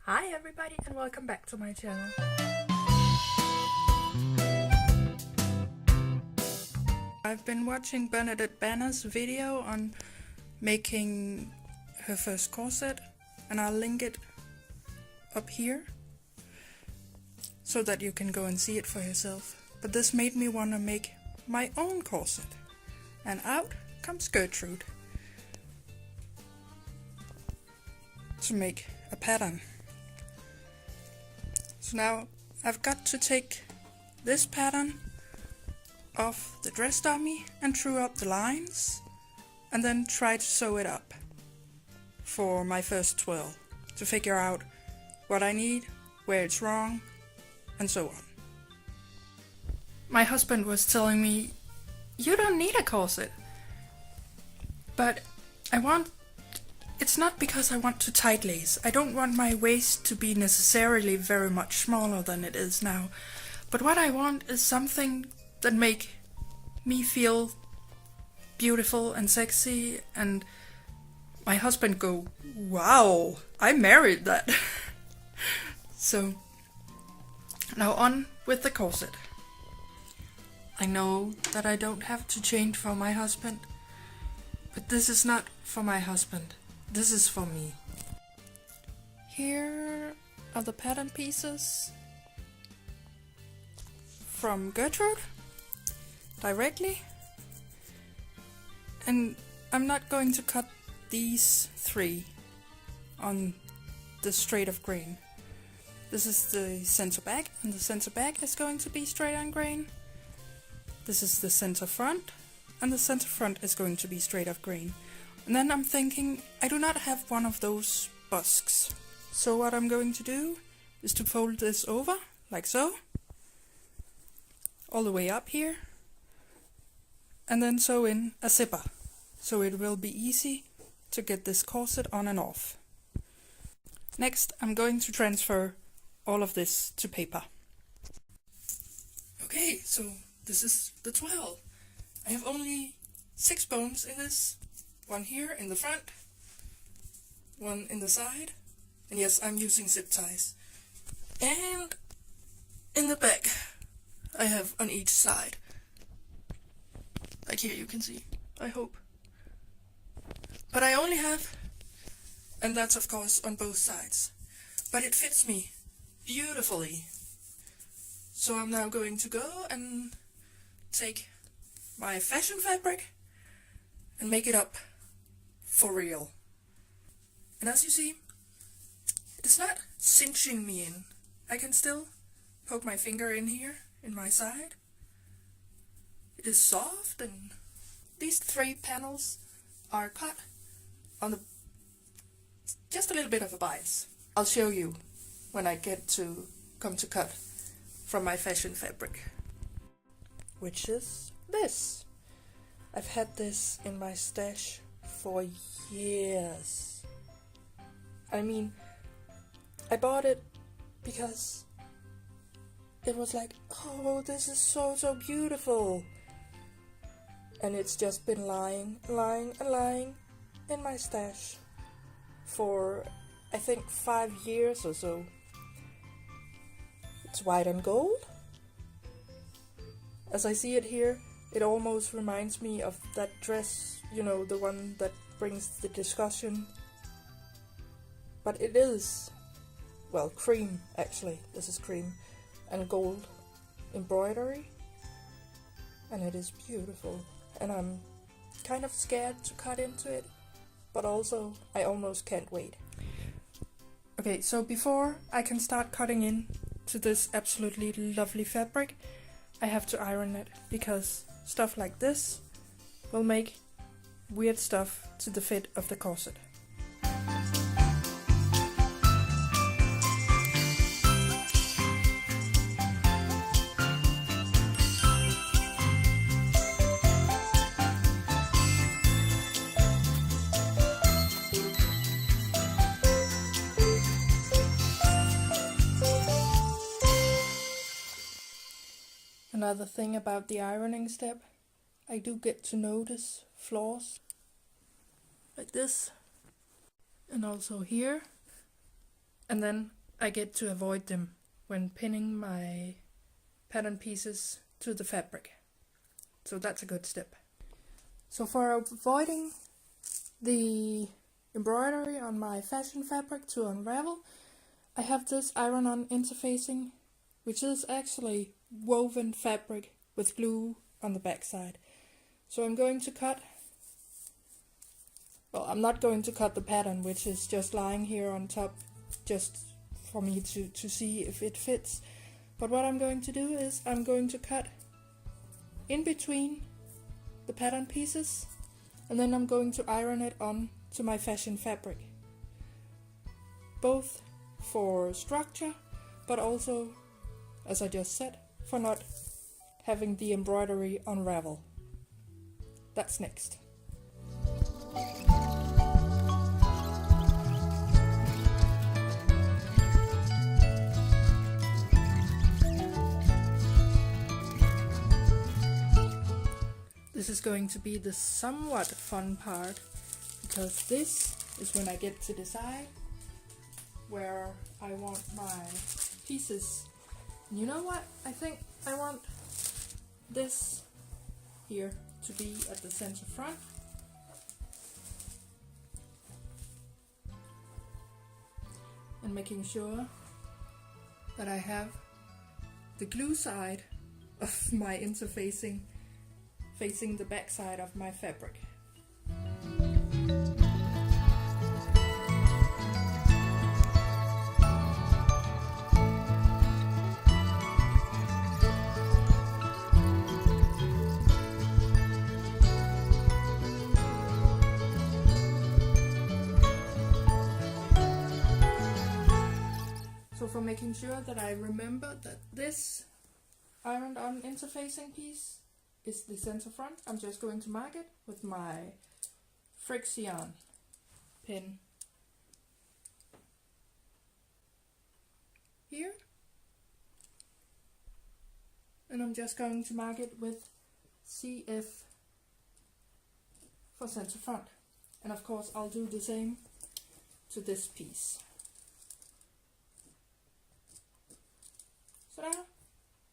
Hi everybody and welcome back to my channel. I've been watching Bernadette Banner's video on making her first corset and I'll link it up here so that you can go and see it for yourself. But this made me want to make my own corset, and out comes Gertrude to make a pattern. So now I've got to take this pattern off the dress dummy and drew up the lines and then try to sew it up for my first twirl to figure out what I need, where it's wrong, and so on. My husband was telling me, you don't need a corset, but it's not because I want to tight lace. I don't want my waist to be necessarily very much smaller than it is now. But what I want is something that make me feel beautiful and sexy, and my husband go, wow, I married that. So now on with the corset. I know that I don't have to change for my husband, but this is not for my husband. This is for me. Here are the pattern pieces from Gertrude directly, and I'm not going to cut these three on the straight of grain. This is the center back, and the center back is going to be straight on grain. This is the center front, and the center front is going to be straight of grain. And then I'm thinking, I do not have one of those busks. So what I'm going to do is to fold this over, like so, all the way up here, and then sew in a zipper, so it will be easy to get this corset on and off. Next, I'm going to transfer all of this to paper. Okay, so this is the twirl. I have only 6 bones in this. One here in the front, one in the side, and yes, I'm using zip ties. And in the back, I have on each side. Like here you can see, I hope. But I only have, and that's of course on both sides, but it fits me beautifully. So I'm now going to go and take my fashion fabric and make it up for real. And as you see, it is not cinching me in. I can still poke my finger in here, in my side. It is soft, and these 3 panels are cut on the just a little bit of a bias. I'll show you when I come to cut from my fashion fabric, which is this. I've had this in my stash for years. I mean, I bought it because it was like, oh, this is so beautiful. And it's just been lying in my stash for, I think, 5 years or so. It's white and gold. As I see it here, it almost reminds me of that dress, you know, the one that brings the discussion. But it is, well, cream actually. This is cream and gold embroidery. And it is beautiful. And I'm kind of scared to cut into it, but also I almost can't wait. Okay, so before I can start cutting in to this absolutely lovely fabric, I have to iron it, because stuff like this will make weird stuff to the fit of the corset. Another thing about the ironing step, I do get to notice flaws like this, and also here, and then I get to avoid them when pinning my pattern pieces to the fabric. So that's a good step. So for avoiding the embroidery on my fashion fabric to unravel, I have this iron-on interfacing, which is actually woven fabric with glue on the back side. So I'm going to cut, well, I'm not going to cut the pattern, which is just lying here on top, just for me to see if it fits. But what I'm going to do is I'm going to cut in between the pattern pieces, and then I'm going to iron it on to my fashion fabric. Both for structure, but also, as I just said, for not having the embroidery unravel. That's next. This is going to be the somewhat fun part, because this is when I get to decide where I want my pieces. And you know what? I think I want this here to be at the center front. And making sure that I have the glue side of my interfacing facing the back side of my fabric. So for making sure that I remember that this ironed on interfacing piece is the center front, I'm just going to mark it with my friction pin here, and I'm just going to mark it with CF for center front. And of course I'll do the same to this piece. So now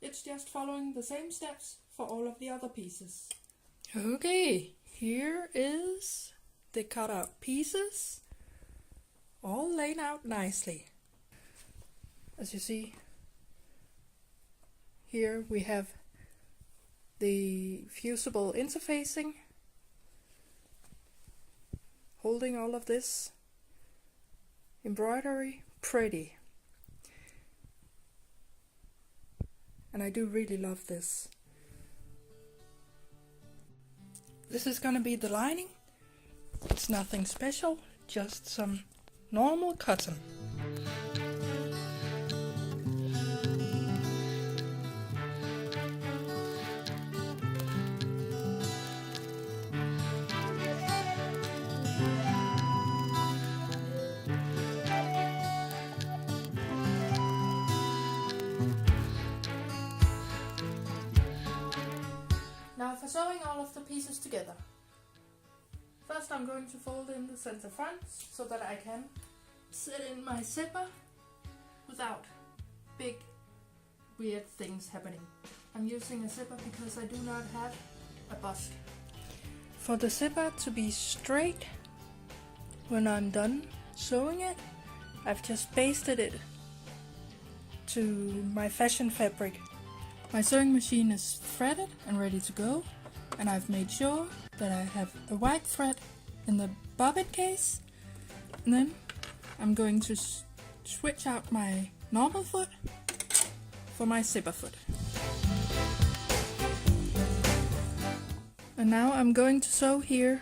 it's just following the same steps for all of the other pieces. Okay, here is the cut out pieces, all laid out nicely. As you see, here we have the fusible interfacing, holding all of this embroidery pretty. And I do really love this. This is gonna be the lining. It's nothing special, just some normal cotton. Now for sewing all of the pieces together. First I'm going to fold in the center front so that I can sit in my zipper without big weird things happening. I'm using a zipper because I do not have a bust. For the zipper to be straight when I'm done sewing it, I've just pasted it to my fashion fabric. My sewing machine is threaded and ready to go, and I've made sure that I have a white thread in the bobbin case. And then I'm going to switch out my normal foot for my zipper foot. And now I'm going to sew here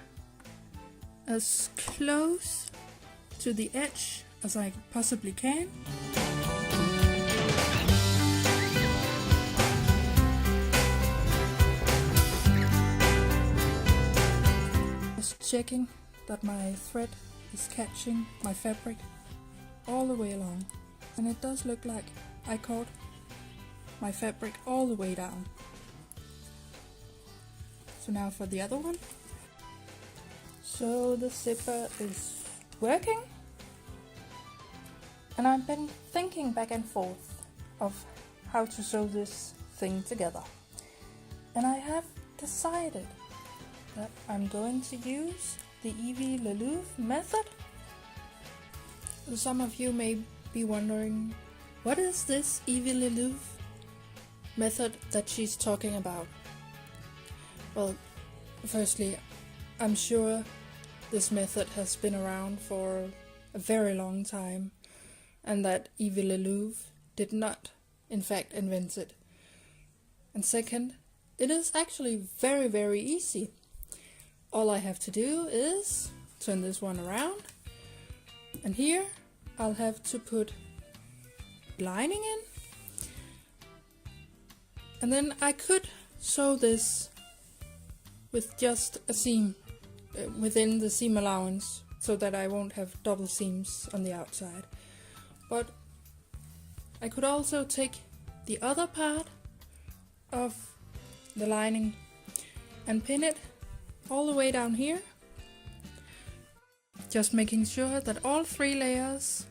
as close to the edge as I possibly can. Checking that my thread is catching my fabric all the way along, and it does look like I caught my fabric all the way down. So now for the other one. So the zipper is working, And I've been thinking back and forth of how to sew this thing together. And I have decided that I'm going to use the Evie Lelouve method. Some of you may be wondering, what is this Evie Lelouve method that she's talking about? Well, firstly, I'm sure this method has been around for a very long time, and that Evie Lelouve did not, in fact, invent it. And second, it is actually very, very easy. All I have to do is turn this one around, and here I'll have to put lining in, and then I could sew this with just a seam within the seam allowance, so that I won't have double seams on the outside. But I could also take the other part of the lining and pin it all the way down here, just making sure that all 3 layers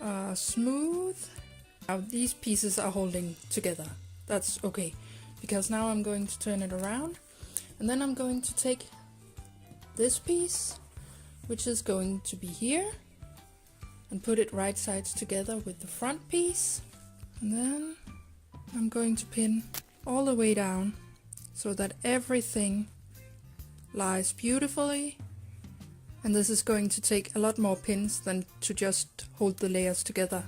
are smooth. Now these pieces are holding together. That's okay, because now I'm going to turn it around, and then I'm going to take this piece, which is going to be here, and put it right sides together with the front piece. And then I'm going to pin all the way down so that everything lies beautifully. And this is going to take a lot more pins than to just hold the layers together.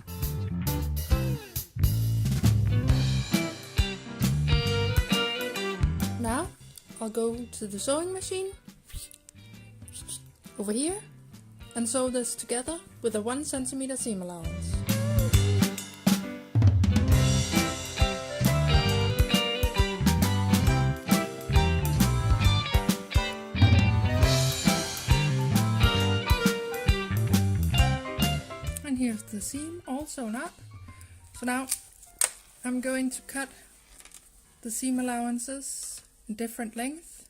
Now I'll go to the sewing machine over here and sew this together with a 1 centimeter seam allowance. And here's the seam all sewn up. So now I'm going to cut the seam allowances in different lengths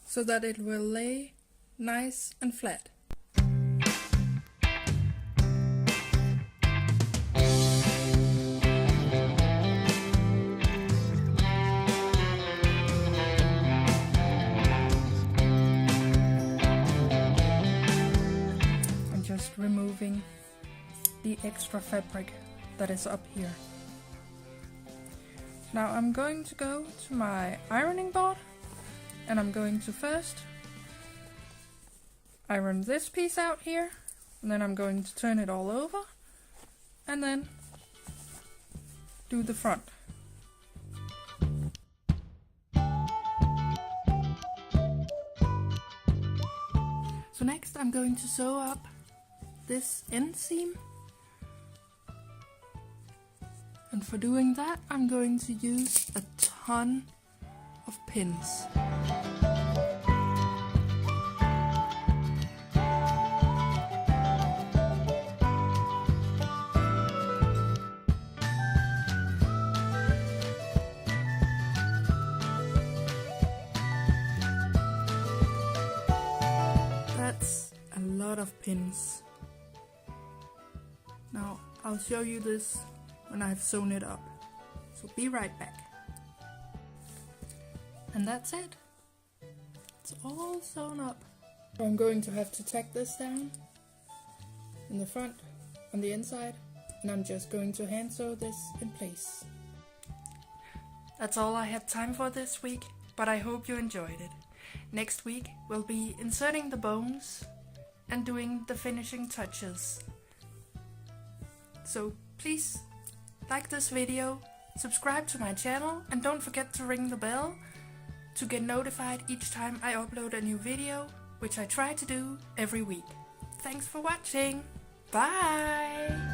so that it will lay nice and flat. I'm just removing the extra fabric that is up here. Now I'm going to go to my ironing board, and I'm going to first iron this piece out here, and then I'm going to turn it all over and then do the front. So next I'm going to sew up this end seam, and for doing that I'm going to use a ton of pins. That's a lot of pins. Now I'll show you this when I've sewn it up, so be right back. And that's it. It's all sewn up. So I'm going to have to tack this down in the front, on the inside, and I'm just going to hand sew this in place. That's all I had time for this week, but I hope you enjoyed it. Next week we'll be inserting the bones and doing the finishing touches. So please like this video, subscribe to my channel, and don't forget to ring the bell to get notified each time I upload a new video, which I try to do every week. Thanks for watching. Bye!